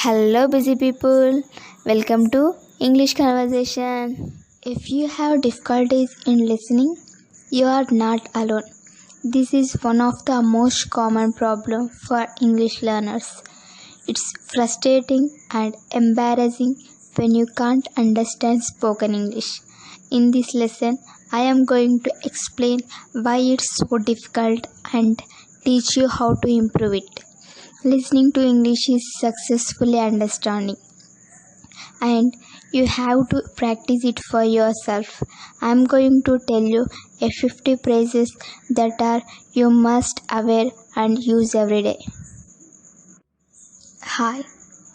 Hello, busy people. Welcome to English Conversation. If you have difficulties in listening, you are not alone. This is one of the most common problems for English learners. It's frustrating and embarrassing when you can't understand spoken English. In this lesson, I am going to explain why it's so difficult and teach you how to improve it. Listening to English is successfully understanding, and you have to practice it for yourself. I am going to tell you a 50 phrases that are you must aware and use every day. Hi,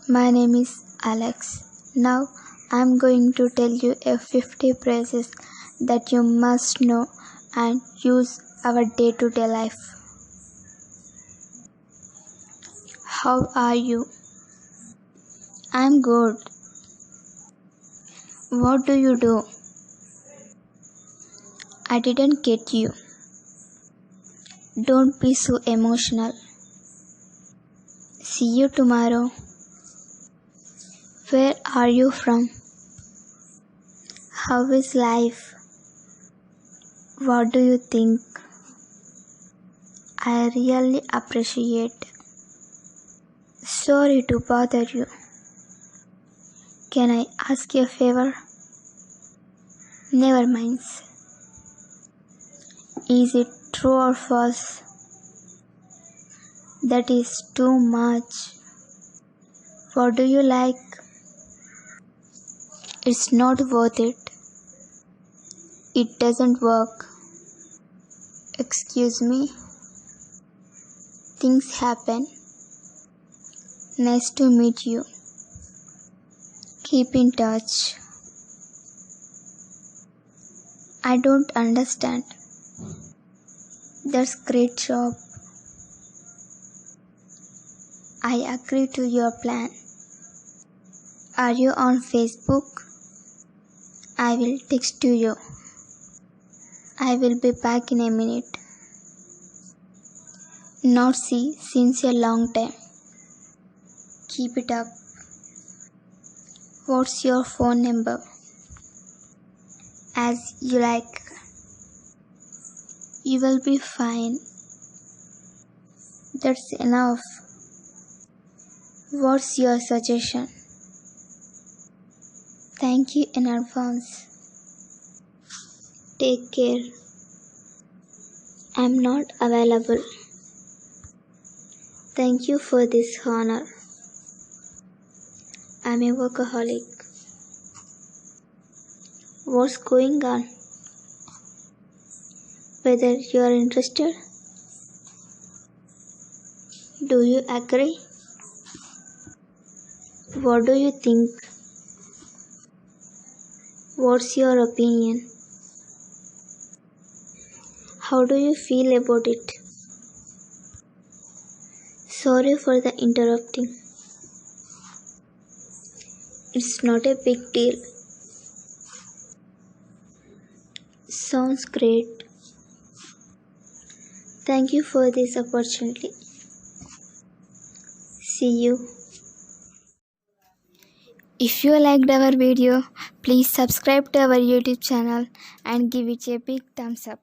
my name is Alex. Now I am going to tell you a 50 phrases that you must know and use our day-to-day life. How are you? I'm good. What do you do? I didn't get you. Don't be so emotional. See you tomorrow. Where are you from? How is life? What do you think? I really appreciate. Sorry to bother you. Can I ask you a favor? Never mind. Is it true or false? That is too much. What do you like? It's not worth it. It doesn't work. Excuse me. Things happen. Nice to meet you. Keep in touch. I don't understand. That's great job. I agree to your plan. Are you on Facebook? I will text to you. I will be back in a minute. Not see since a long time. Keep it up. What's your phone number? As you like. You will be fine. That's enough. What's your suggestion? Thank you in advance. Take care. I'm not available. Thank you for this honor. I'm a workaholic. What's going on? Whether you are interested? Do you agree? What do you think? What's your opinion? How do you feel about it? Sorry for the interrupting. It's not a big deal. Sounds great. Thank you for this opportunity. See you. If you liked our video, please subscribe to our YouTube channel and give it a big thumbs up.